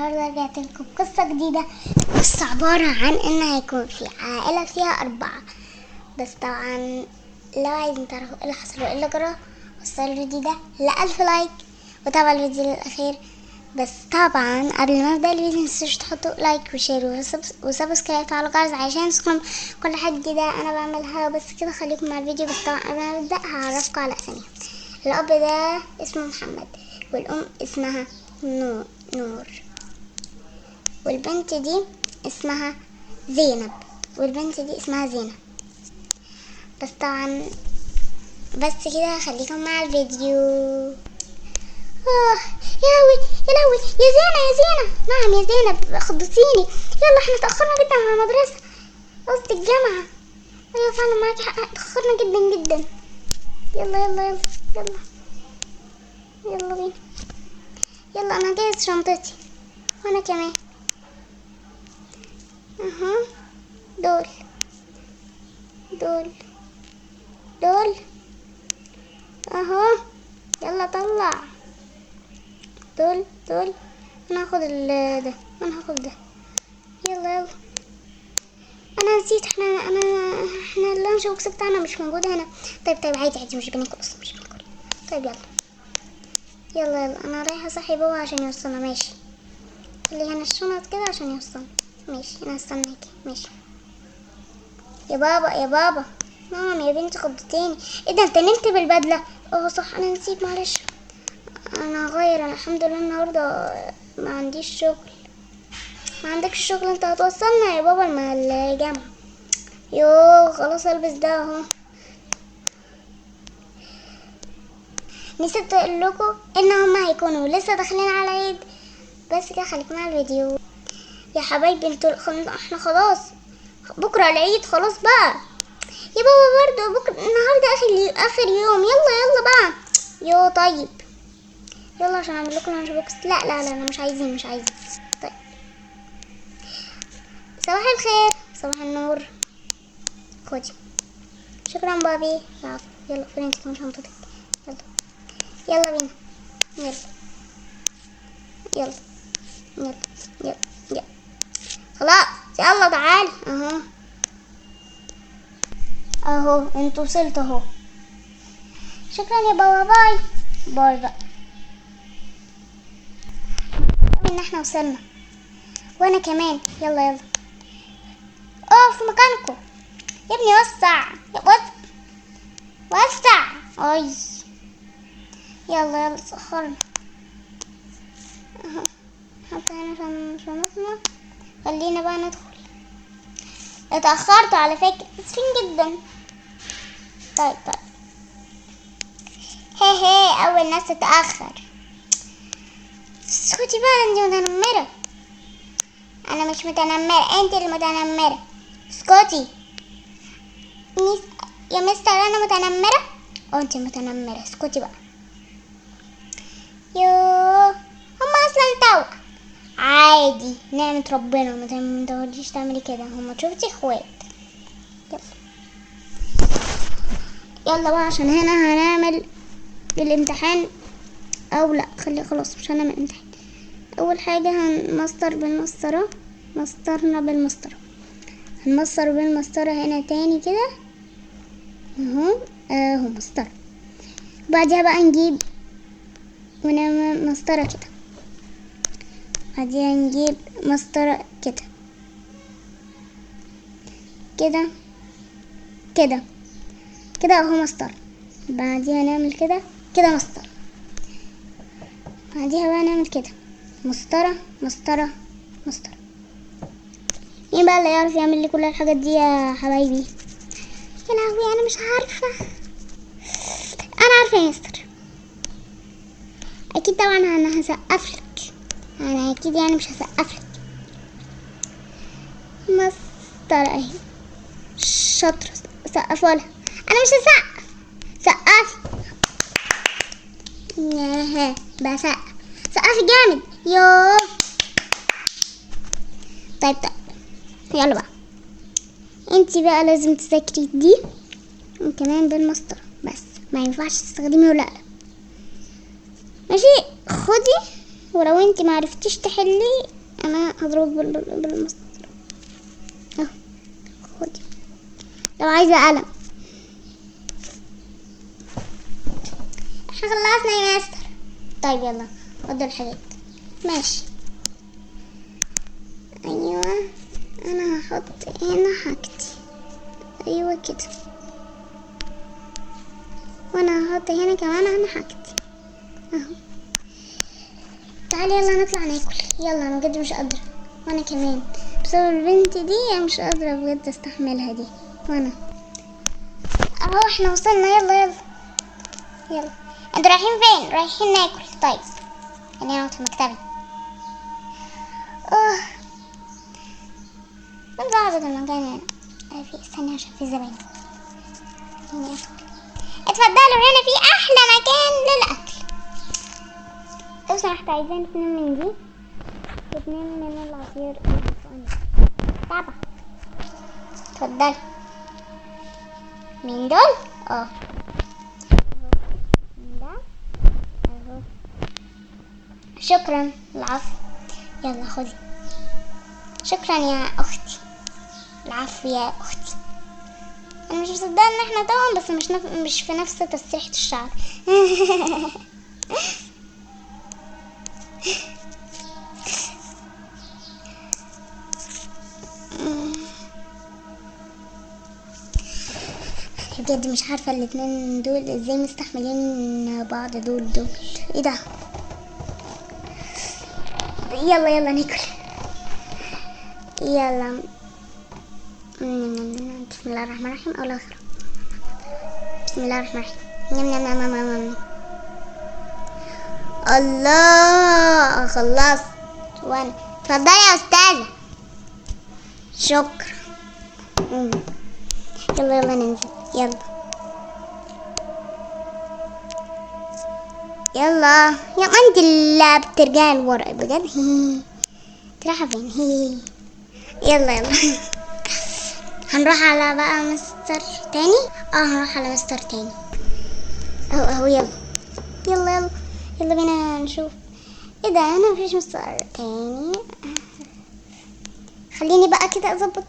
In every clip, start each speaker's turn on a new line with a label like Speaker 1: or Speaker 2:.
Speaker 1: النهاردة رجعت لكم قصة جديدة. قصة عبارة عن ان هيكون في عائلة فيها 4. بس طبعا لو عايزين تعرفوا ايه اللي حصل وايه اللي جرى وصلوا الفيديو ده ل1000 لايك وتابعوا الفيديو للأخير. بس طبعا قبل ما ابدأ الفيديو متنسوش تحطوا لايك وشير وسبسكرايب وتفعلوا الجرس عشان يوصلكم كل حاجة جديدة انا بعملها. بس كده خليكم مع الفيديو. بس طبعا قبل ما ابدأ هعرفكم على اساميهم. الاب ده اسمه محمد والام اسمها نور والبنت دي اسمها زينب والبنت دي اسمها زينب. بس طبعا بس كده خليكم مع الفيديو. يا لهوي يا زينة. نعم يا زينب خضتيني. يلا احنا تأخرنا جدا على المدرسة، قصدي الجامعة. ايوه فعلا معاكي حق، تأخرنا جدا جدا. يلا بينا. يلا انا جاهز شنطتي وانا كمان. دول اهو. يلا طلع دول. انا هاخد ده وانا هاخد ده. يلا انا نسيت احنا اللانش بوكس بتاعنا مش موجود هنا. طيب عادي مش بناكل اصلا، مش بناكل. طيب يلا انا رايحه اصحي بابا عشان يوصلنا. ماشي، خلي هنا الشنط كده عشان يوصلنا. ماشي انا هستناكي. ماشي يا بابا. نعم يا بنتي خضتيني. ايه ده انت نمت بالبدله؟ صح انا نسيت، معلش. انا هغير. انا الحمد لله النهارده ما عنديش شغل. ما عندكش شغل؟ انت هتوصلنا يا بابا مع الجامعه. يوه خلاص البس ده اهو. نسيت اقول لكم ان هما هيكونوا لسه داخلين على العيد. بس كده خليكم مع الفيديو يا حبايبي. انتوا احنا خلاص بكره العيد خلاص بقى يا بابا. برضو بكره النهارده اخر يوم. يلا بقى. يو طيب يلا عشان اعمل لكم لانش بوكس. لا انا مش عايزين. طيب صباح الخير. صباح النور. خدي. شكرا بابي. يلا فين انت كمان شنطتك؟ يلا بينا. يلا خلاص. يلا تعال اهو انتوا وصلتوا اهو. شكرا يا بابا. باي بقى. ان احنا وصلنا وانا كمان. يلا اقف مكانكم يا ابني. وسع اي. يلا اتأخرنا اهو. حط هنا شنطنا. خلينا بقى ندخل. اتأخرت على فكرة، اسفين جدا. طيب هي اول ناس تتأخر. اسكتي بقى انت متنمرة. انا مش متنمرة، انت اللي متنمرة. اسكتي يا مستر. انا متنمرة؟ انت متنمرة. اسكتي بقى. هما اصلا عادي، نعمة ربنا. ما تقعديش تعملي كده. هما شفتي اخوات. يلا بقى عشان هنا هنعمل الامتحان. او لا خلاص مش هنعمل امتحان. اول حاجة هنمسطر بالمسطرة. مسطرنا بالمسطرة. هنمسطر بالمسطرة هنا تاني كده اهو مسطرة. بعدها بقى نجيب ونعمل مسطرة كده. بعدها نجيب مسطرة كده اهو مسطرة. بعدها نعمل كده مسطرة. بعدها بقى نعمل كده مسطرة. مين بقى اللي يعرف يعمل لي كل الحاجات دي يا حبايبي؟ يا لهوي انا مش عارفة. انا عارفة يا مستر. اكيد طبعا انا هسقفلك. انا اكيد مش هسقفلك. مسطرة اهي. شاطرة. سقف ولا انا مش هسقف. سقفي. بسقف. سقفي جامد. طيب يلا بقى. انتي بقى لازم تذاكري دي وكمان بالمسطرة. بس ما ينفعش تستخدمي ورقة. ماشي خدي ولو انت ما عرفتيش تحلي انا هضربك بالمسطرة. اهو خدي لو عايزة قلم. احنا خلصنا يا مستر. طيب يلا ودوا الحاجات. ماشي. ايوه انا هحط هنا حاجتي. ايوه كده. وانا هحط هنا كمان انا حاجتي اهو. تعالي يلا نطلع ناكل. يلا انا بجد مش قادرة. وانا كمان بسبب البنت دي انا مش قادرة بجد استحملها دي. وانا اهو احنا وصلنا. يلا يلا يلا. انتوا رايحين فين؟ رايحين ناكل. طيب خلينا نقعد في مكتبي. من بعض المكان هنا في استنى عشان في زباين. اتفضلوا هنا في احلى مكان للاكل. لو سمحت عايزين 2 من دي و2 من العصير البرتقالي. تعبة. اتفضلي. مين دول؟ من ده اهو. شكرا. العفو. يلا خدي. شكرا يا اختي. العفو يا اختي. انا مش مصدقه ان احنا توأم بس مش في نفس تسريحة الشعر. بجد مش عارفة الاتنين دول ازاي مستحملين بعض. دول ايه ده؟ يلا يلا ناكل. يلا. بسم الله الرحمن الرحيم. أول آخر. بسم الله الرحمن الرحيم. نم. الله خلصت. وانا اتفضلي يا أستاذة. شكرا. يلا ننزل. يلا انت اللي بترجعي الورق بجد. تروحي فين؟ يلا هنروح على بقى مستر تاني. هنروح على مستر تاني اهو. يلا بينا نشوف. ايه ده؟ انا مفيش مستر تاني. خليني بقى كده اظبط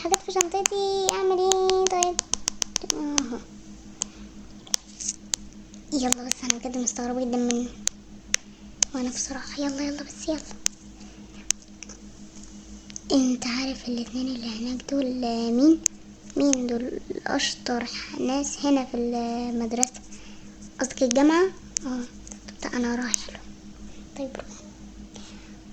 Speaker 1: حاجات في شنطتي. اعمل ايه طيب؟ يلا بس انا بجد مستغربه جدا منه وانا بصراحه. يلا بس يلا. انت عارف الاتنين اللي هناك دول مين دول؟ اشطر ناس هنا في المدرسه، قصدك الجامعه. طب انا رايح له. طيب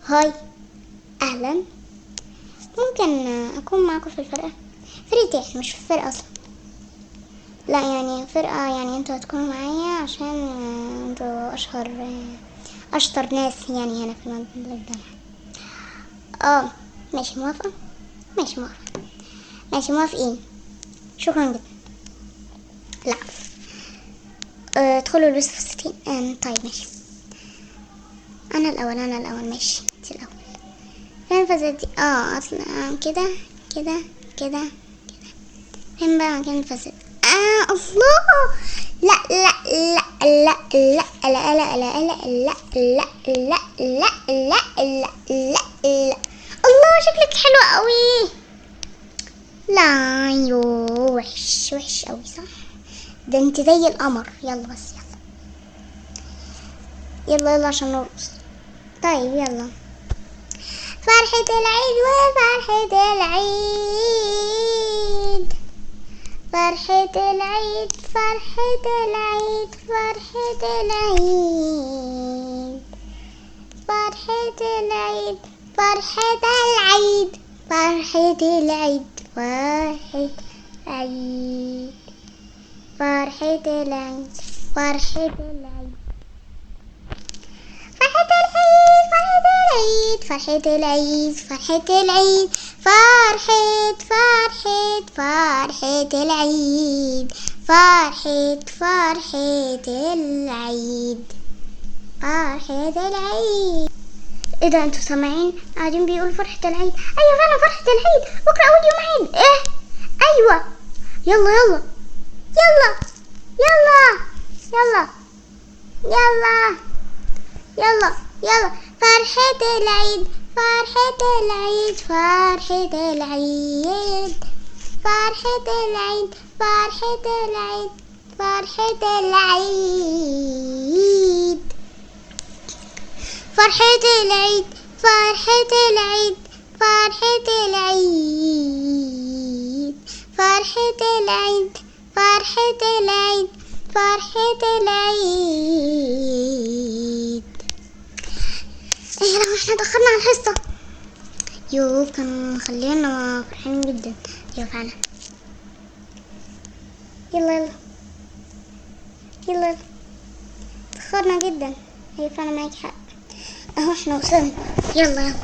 Speaker 1: هاي اهلا. ممكن اكون معاكم في الفرقه؟ فرقتي مش في الفرقه اصلا. لا يعني فرقه، يعني انتوا هتكونوا معايا عشان انتوا اشطر ناس يعني هنا في الجامعه. ماشي موافقة. ماشي موافقين. شكرا جدا. لا ادخلوا البسوا فساتين. طيب ماشي. انا الاول ماشي. انت الاول. فين فساتين؟ اصلا كده فين بقى مكان الفساتين؟ الله. لا الله شكلك حلو قوي. لا يو وحش قوي صح. ده انت زي القمر. يلا بس يلا عشان نرقص. طيب يلا. فرحة العيد وفرحة العيد. فرحة العيد ايه ده؟ انتوا سامعين قاعدين بيقولوا فرحة العيد؟ ايوه فعلا فرحة العيد. بكره اول يوم عيد. ايه؟ ايوه. يلا فرحة العيد فرحة العيد فرحة العيد فرحة العيد فرحة العيد فرحة العيد فرحة العيد فرحة العيد فرحة العيد فرحة العيد فرحة العيد فرحة العيد. ايه لو احنا دخلنا على الحصة؟ يو كانوا مخلينا فرحانين جدا. يو فعلا. يلا يلا يلا تأخرنا جدا. هي فعلا معاكي حق. اهو احنا وصلنا. يلا يلا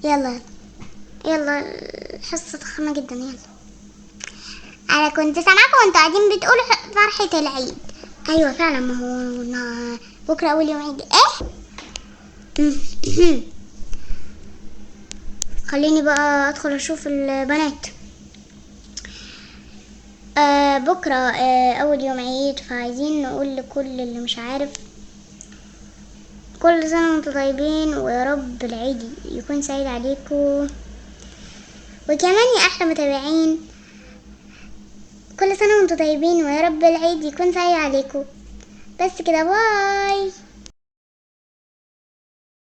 Speaker 1: يلا يلا الحصة تأخرنا جدا. يلا انا كنت سامعاكم وانتوا قاعدين بتقولوا فرحة العيد. ايوه فعلا ما هو بكرة اول يوم عيد. ايه خليني بقى ادخل اشوف البنات. بكرة اول يوم عيد، فعايزين نقول لكل اللي مش عارف كل سنة وانتم طيبين، ويا رب العيد يكون سعيد عليكم، وكمان يا احلى متابعين كل سنة وانتم طيبين ويا رب العيد يكون سعيد عليكم. بس كده، باي.